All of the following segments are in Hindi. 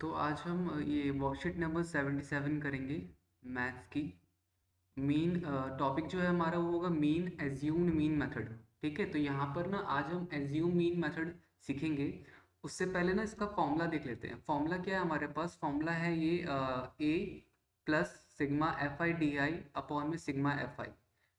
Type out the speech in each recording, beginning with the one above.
तो आज हम ये वर्कशीट नंबर 77 करेंगे मैथ्स की। मीन टॉपिक जो है हमारा वो होगा मीन एज्यूम्ड मीन मेथड। ठीक है, तो यहाँ पर ना आज हम एज्यूम मीन मेथड सीखेंगे। उससे पहले ना इसका फॉर्मूला देख लेते हैं। फॉर्मूला क्या है हमारे पास? फॉर्मूला है ये A plus sigma F I D I upon में सिग्मा एफ आई।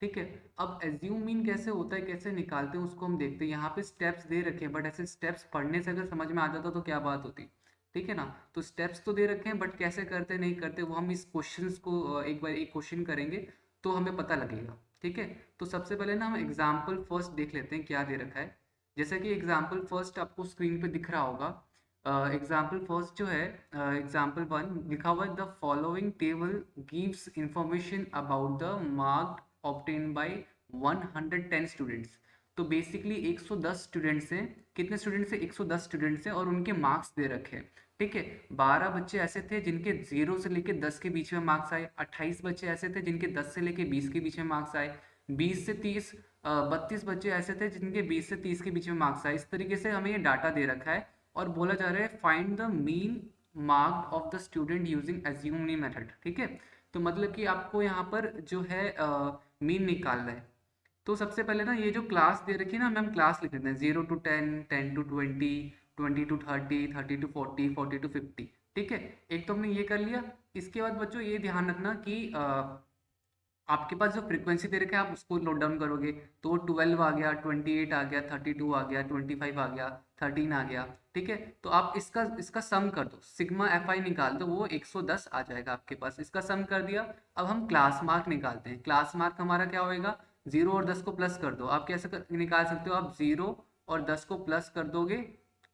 ठीक है, अब एज्यूम मीन कैसे होता है, कैसे निकालते हैं उसको हम देखते हैं। यहाँ पे स्टेप्स दे रखे हैं, बट ऐसे स्टेप्स पढ़ने से अगर समझ में आ जाता तो क्या बात होती। ठीक है ना, तो स्टेप्स तो दे रखे हैं बट कैसे करते नहीं करते वो हम इस क्वेश्चंस को एक बार एक क्वेश्चन करेंगे तो हमें पता लगेगा। ठीक है, तो सबसे पहले ना हम एग्जाम्पल फर्स्ट देख लेते हैं क्या दे रखा है। जैसे कि एग्जाम्पल फर्स्ट आपको स्क्रीन पे दिख रहा होगा। एग्जाम्पल फर्स्ट जो है, एग्जाम्पल वन लिखा हुआ है the following table gives information about the mark obtain bye 110 students. तो बेसिकली 110 स्टूडेंट्स हैं। कितने स्टूडेंट्स हैं? 110 स्टूडेंट्स हैं और उनके मार्क्स दे रखे हैं। ठीक है, 12 बच्चे ऐसे थे जिनके 0 से लेके 10 के बीच में मार्क्स आए। 28 बच्चे ऐसे थे जिनके 10 से लेके 20 के बीच में मार्क्स आए। 20 से 30 32 बच्चे ऐसे थे जिनके 20 से 30 के बीच में मार्क्स आए। इस तरीके से हमें ये डाटा दे रखा है और बोला जा रहा है find the mean marks of the student using assumed mean method. ठीक है, तो मतलब कि आपको यहाँ पर जो है मीन निकालना है। तो सबसे पहले ना ये जो क्लास दे रखी है ना, हमें हम क्लास लिख देते हैं 0 to 10, 10 to 20, 20 to 30, 30 to 40, 40 to 50। ठीक है, एक तो हमने ये कर लिया। इसके बाद बच्चों ये ध्यान रखना कि आपके पास जो फ्रीक्वेंसी दे रखा है आप उसको नोट डाउन करोगे। तो 12 आ गया, 28 आ गया, 32 आ गया, 25 आ गया, 13 आ गया। ठीक है, तो आप इसका इसका सम कर दो, सिग्मा एफ आई निकाल दो, वो 110 आ जाएगा आपके पास। इसका सम कर दिया। अब हम क्लास मार्क निकालते हैं। क्लास मार्क हमारा क्या होएगा? 0 और 10 को प्लस कर दो। आप कैसे निकाल सकते हो? आप 0 और 10 को प्लस कर दोगे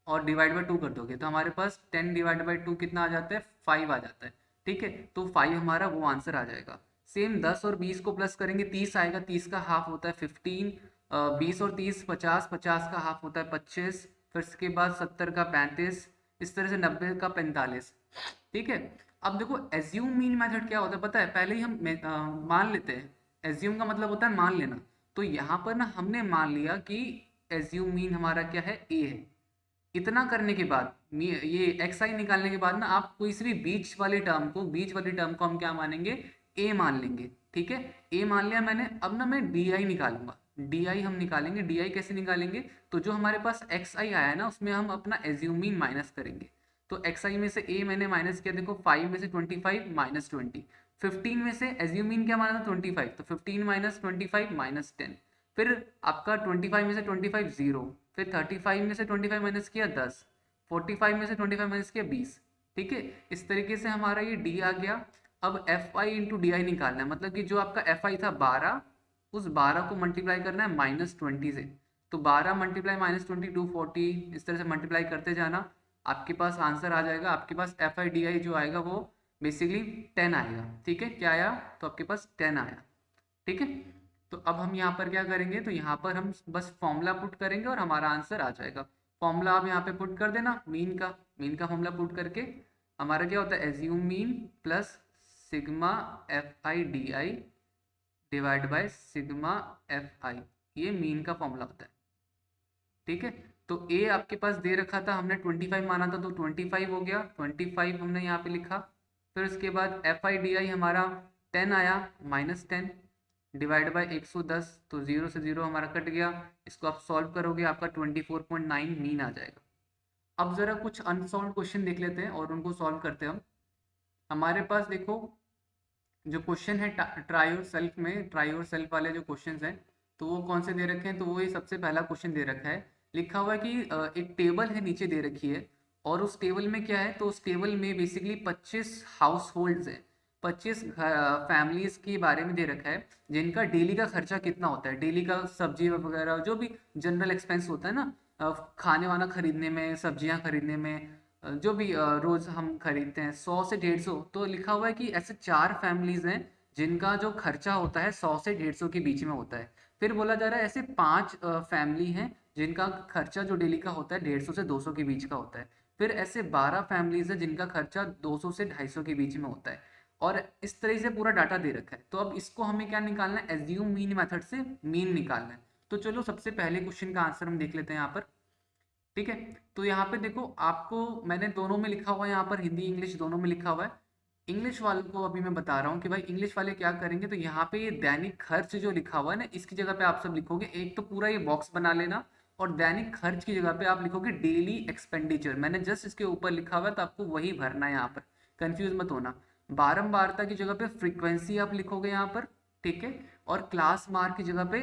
और डिवाइड बाई 2 कर दोगे तो हमारे पास 10 डिवाइड बाई 2 कितना आ जाता है? 5 आ जाता है। ठीक है, तो 5 हमारा वो आंसर आ जाएगा। सेम 10 और 20 को प्लस करेंगे, 30 आएगा। 30 का हाफ होता है 15। 20 और 30 50, 50 का हाफ होता है 25। फिर इसके बाद 70 का 35। इस तरह से 90 का 45। ठीक है, अब देखो एज्यूम मीन मेथड क्या होता है पता है? पहले ही हम मान लेते हैं। एज्यूम का मतलब होता है मान लेना। तो यहाँ पर ना हमने मान लिया कि एज्यूम मीन हमारा क्या है? ए है। इतना करने के बाद ये एक्स आई निकालने के बाद ना आप कोई सी भी बीच वाली टर्म को हम क्या मानेंगे? ए मान लेंगे। ठीक है, ए मान लिया मैंने। अब ना मैं डी आई निकालूंगा। डी आई हम निकालेंगे। डी आई कैसे निकालेंगे? तो जो हमारे पास एक्स आई आया है ना उसमें हम अपना एज्यूमिंग माइनस करेंगे। तो एक्स आई में से ए मैंने माइनस किया। देखो 5 में से 25 माइनस 20। 15 में से एज्यूमिंग क्या माना था? 25। तो 15 माइनस 25 माइनस 10। फिर आपका 25 में से 25 जीरो। फिर 35 में से 25 माइनस किया 10। 45 में से 25 माइनस किया 20। ठीक है, इस तरीके से हमारा ये डी आ गया। अब F I into D I निकालना है, मतलब कि जो आपका एफ आई था 12, उस 12 को मल्टीप्लाई करना है -20 से। तो 12 मल्टीप्लाई -20 240, इस तरह से मल्टीप्लाई करते जाना। आपके पास आंसर आ जाएगा। आपके पास एफ आई डी आई जो आएगा वो बेसिकली 10 आएगा। ठीक है, क्या आया? तो आपके पास 10 आया। ठीक है, तो अब हम यहाँ पर क्या करेंगे? तो यहाँ पर हम बस फॉर्मूला पुट करेंगे और हमारा आंसर आ जाएगा। फॉर्मूला आप यहाँ पे पुट कर देना, मीन का फॉर्मूला पुट करके हमारा क्या होता है? Assume mean plus sigma F I D I divide by sigma F आई। ये मीन का फॉर्मूला होता है। ठीक है, तो ए आपके पास दे रखा था, हमने 25 माना था तो 25 हो गया। 25 हमने यहाँ पे लिखा। फिर उसके बाद एफ आई डी आई हमारा 10 आया, -10 डिवाइड बाई 110। तो 0 से 0 हमारा कट गया। इसको आप सॉल्व करोगे, आपका 24.9 मीन आ जाएगा। अब जरा कुछ अनसॉल्व क्वेश्चन देख लेते हैं और उनको सॉल्व करते हैं हम। हमारे पास देखो जो क्वेश्चन है ट्राई और सेल्फ में, ट्राई और सेल्फ वाले जो क्वेश्चन हैं तो वो कौन से दे रखे हैं? तो वो ये सबसे पहला क्वेश्चन दे रखा है। लिखा हुआ है कि एक टेबल है नीचे दे रखी है और उस टेबल में क्या है? तो उस टेबल में बेसिकली 25 हाउस होल्ड्स हैं। 25 फैमिलीज के बारे में दे रखा है जिनका डेली का खर्चा कितना होता है। डेली का सब्जी वगैरह जो भी जनरल एक्सपेंस होता है ना, खाने वाना खरीदने में, सब्जियां खरीदने में, जो भी रोज हम खरीदते हैं 100 से 150। तो लिखा हुआ है कि ऐसे 4 फैमिलीज हैं जिनका जो खर्चा होता है 100 से 150 के बीच में होता है। फिर बोला जा रहा है ऐसे 5 फैमिली हैं जिनका खर्चा जो डेली का होता है 150 से 200 के बीच का होता है। फिर ऐसे 12 फैमिलीज हैं जिनका खर्चा 200 से 250 के बीच में होता है। और इस तरह से पूरा डाटा दे रखा है। तो अब इसको हमें क्या निकालना है? एज्यूम मीन मेथड से मीन निकालना है। तो चलो सबसे पहले क्वेश्चन का आंसर हम देख लेते हैं यहाँ पर। ठीक है। तो यहाँ पे देखो आपको मैंने दोनों में लिखा हुआ है, यहाँ पर हिंदी इंग्लिश दोनों में लिखा हुआ है। इंग्लिश वालों को अभी मैं बता रहा हूँ कि भाई इंग्लिश वाले क्या करेंगे, तो यहाँ पे ये दैनिक खर्च जो लिखा हुआ है ना, इसकी जगह पे आप सब लिखोगे, एक तो पूरा ये बॉक्स बना लेना, और दैनिक खर्च की जगह पे आप लिखोगे डेली एक्सपेंडिचर। मैंने जस्ट इसके ऊपर लिखा हुआ है तो आपको वही भरना है यहाँ पर, कंफ्यूज मत होना। बारंबारता की जगह पे फ्रीक्वेंसी आप लिखोगे यहाँ पर, ठीक है। और क्लास मार्क की जगह पे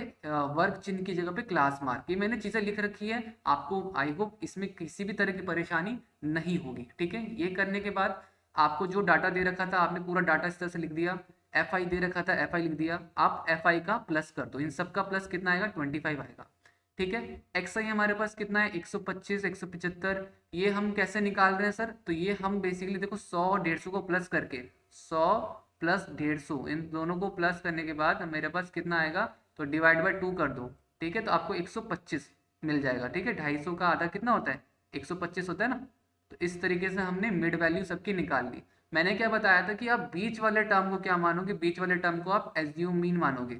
वर्ग चिन्ह की जगह पे क्लास मार्क, ये मैंने चीजें लिख रखी है। आपको आई होप इसमें किसी भी तरह की परेशानी नहीं होगी, ठीक है। ये करने के बाद आपको जो डाटा दे रखा था आपने पूरा डाटा इस तरह से लिख दिया, एफ आई दे रखा था एफ आई लिख दिया। आप एफ आई का प्लस कर दो, इन सब का प्लस कितना आएगा 25 आएगा, ठीक है। एक्स आई हमारे पास कितना है 125 175। ये हम कैसे निकाल रहे हैं सर, तो ये हम बेसिकली देखो 100 150 को प्लस करके 100 प्लस 150 इन दोनों को प्लस करने के बाद मेरे पास कितना आएगा, तो डिवाइड बाय 2 कर दो, ठीक है। तो आपको 125 मिल जाएगा, ठीक है। 250 का आधा कितना होता है 125 होता है ना। तो इस तरीके से हमने मिड वैल्यू सबकी निकाल ली। मैंने क्या बताया था कि आप बीच वाले टर्म को क्या मानोगे, बीच वाले टर्म को आप एज्यूम मीन मानोगे।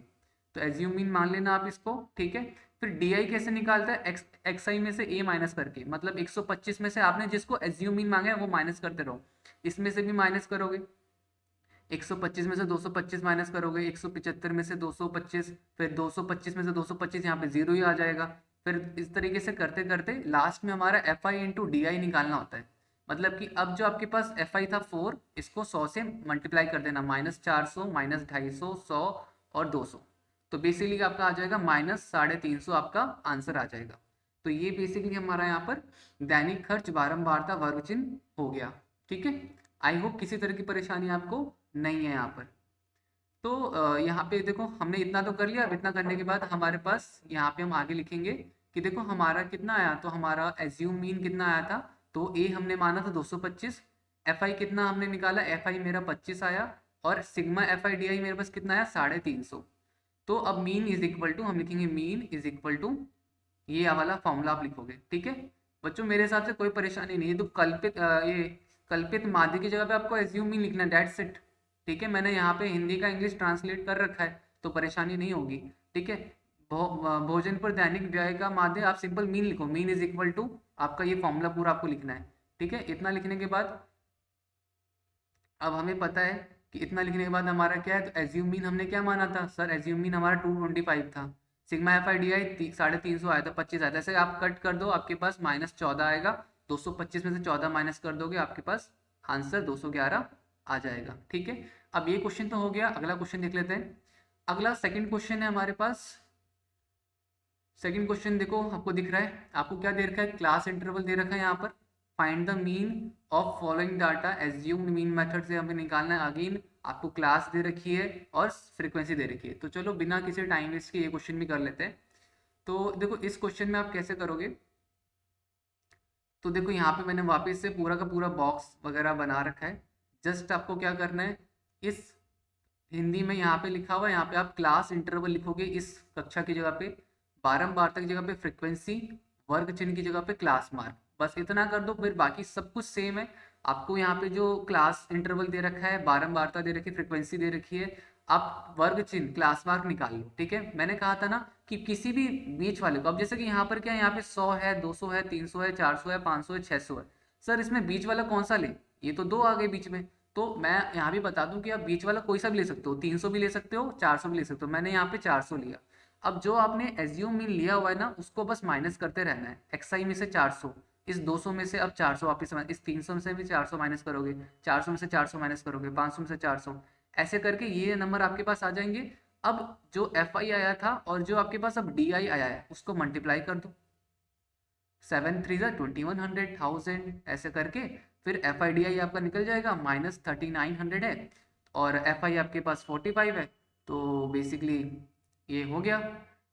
तो एज्यूम मीन मान लेना आप इसको, ठीक है। फिर डी आई कैसे निकालता है, एक्स आई में से ए माइनस करके, मतलब 125 में से आपने जिसको एज्यूम मीन मांगा है वो माइनस करते रहो। इसमें से भी माइनस करोगे, 125 में से 225 माइनस करोगे, 175 में से 225, फिर 225 में से 225, यहाँ पे जीरो ही आ जाएगा। फिर इस तरीके से करते करते लास्ट में हमारा F I into D I निकालना होता है। मतलब कि अब जो आपके पास एफ आई था 4, इसको 100 से मल्टीप्लाई कर देना, -400 -250 100 और 200। तो बेसिकली आपका आ जाएगा -350, आपका आंसर आ जाएगा। तो ये बेसिकली हमारा यहाँ पर दैनिक खर्च बारंबारता वर्ग चिन्ह हो गया, ठीक है। आई होप किसी तरह की परेशानी आपको नहीं है यहाँ पर। तो यहाँ पे देखो हमने इतना तो कर लिया। अब इतना करने के बाद हमारे पास यहाँ पे हम आगे लिखेंगे कि देखो हमारा कितना आया, तो हमारा एज्यूम मीन कितना आया था, तो ए हमने माना था 225। एफ आई कितना हमने निकाला, एफ आई मेरा 25 आया, और सिग्मा एफ आई डी आई मेरे पास कितना आया 350। तो अब मीन इज इक्वल टू, हम लिखेंगे मीन इज इक्वल टू, ये वाला फॉर्मूला आप लिखोगे, ठीक है। बच्चों मेरे हिसाब से कोई परेशानी नहीं है। तो ये कल्पित माध्य की जगह पे आपको एज्यूम मीन लिखना है, दैट्स इट, ठीक है। मैंने यहाँ पे हिंदी का इंग्लिश ट्रांसलेट कर रखा है, तो परेशानी नहीं होगी, ठीक है। भोजन पर दैनिक व्यय का माध्य आप सिंपल मीन लिखो, मीन इज इक्वल टू आपका ये फॉर्मूला पूरा आपको लिखना है, ठीक है। इतना लिखने के बाद अब हमें पता है कि इतना लिखने के बाद हमारा क्या है, तो एज्यूम मीन हमने क्या माना था सर, एज्यूम मीन हमारा 225 था। सिग्मा एफ आई डी आई 350 आया था, 25 आया था। ऐसे आप कट कर दो, आपके पास -14 आएगा। 225 में से 14 माइनस कर दोगे, आपके पास आंसर 211 आ जाएगा, ठीक है। अब ये क्वेश्चन तो हो गया, अगला क्वेश्चन देख लेते हैं। अगला सेकंड क्वेश्चन है हमारे पास। सेकंड क्वेश्चन देखो आपको दिख रहा है, आपको क्या दे रखा है, क्लास इंटरवल दे रखा है यहाँ पर। Find the mean of following data, assumed mean method से हमें निकालना है। अगेन आपको क्लास दे रखी है और फ्रीक्वेंसी दे रखी है। तो चलो बिना किसी टाइम वेस्ट के ये क्वेश्चन भी कर लेते हैं। तो देखो इस क्वेश्चन में आप कैसे करोगे, तो देखो यहाँ पे मैंने वापस से पूरा का पूरा बॉक्स वगैरह बना रखा है। जस्ट आपको क्या करना है, इस हिंदी में यहाँ पे लिखा हुआ है, यहाँ पे आप क्लास इंटरवल लिखोगे इस कक्षा की जगह पे, बारंबारता की जगह पे फ्रीक्वेंसी, वर्ग चिन्ह की जगह पे क्लास मार्क, बस इतना कर दो। फिर बाकी सब कुछ सेम है। आपको यहाँ पे जो क्लास इंटरवल दे रखा है, बारंबारता दे रखी है, फ्रीक्वेंसी दे रखी है, आप वर्ग चिन्ह क्लास मार्क निकाल लो, ठीक है। मैंने कहा था ना कि किसी भी बीच वाले को, अब जैसे कि यहाँ पर क्या है, यहाँ पे 100 है 200 है 300 है 400 है 500 है 600 है। सर इसमें बीच वाला कौन सा ले, ये तो दो आ गए बीच में। तो मैं यहाँ भी बता दूं कि आप बीच वाला कोई सा भी ले सकते हो, 300 भी ले सकते हो 400 भी ले सकते हो। मैंने यहाँ पे 400 लिया। अब जो आपने एज्यूम मीन लिया हुआ है ना, उसको बस माइनस करते रहना है। एक्स आई में से 400, इस 200 में से अब 400 वापस, इस 300 में से भी 400 माइनस करोगे, 400 में से 400 माइनस करोगे, 500 में से 400, ऐसे करके ये नंबर आपके पास आ जाएंगे। अब जो एफ आई आया था और जो आपके पास अब डी आई आया है, उसको मल्टीप्लाई कर दो, 7 3 2100 1000 ऐसे करके, फिर एफ आई डी आई आपका निकल जाएगा, -3900 है, और एफ आई आपके पास 45 है। तो बेसिकली ये हो गया।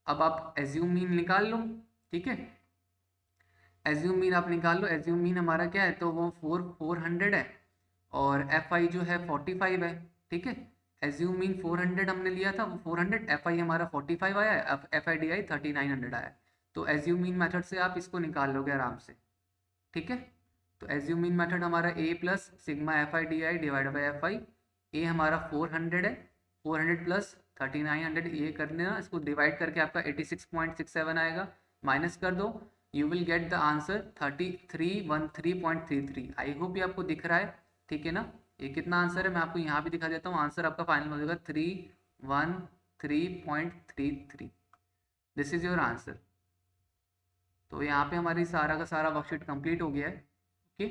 अब आप एज्यूम मीन निकाल लो, ठीक है। एज्यूम मीन आप निकाल लो। एज्यूम मीन हमारा क्या है, तो वो 400 है, और एफ आई जो है 45 है, ठीक है। एज्यूम मीन 400 हमने लिया था, वो 400, एफ आई हमारा 45 आया है, एफ आई डी आई 3900 आया है। तो एज्यूम मीन मेथड से आप इसको निकाल लोगे आराम से, ठीक है। तो एज्यूम मीन मेथड हमारा A plus sigma F I D I divide by F I, A हमारा 400 है, 400 प्लस 3900, ये करने ना, इसको डिवाइड करके आपका 86.67 आएगा, माइनस कर दो। You will get the answer 3313.33। I hope ये आपको दिख रहा है, ठीक है ना। ये कितना आंसर है मैं आपको यहाँ भी दिखा देता हूँ, आंसर आपका फाइनल हो जाएगा 313.33। This is your answer. तो यहाँ पे हमारी सारा का सारा वर्कशीट कंप्लीट हो गया है, ओके।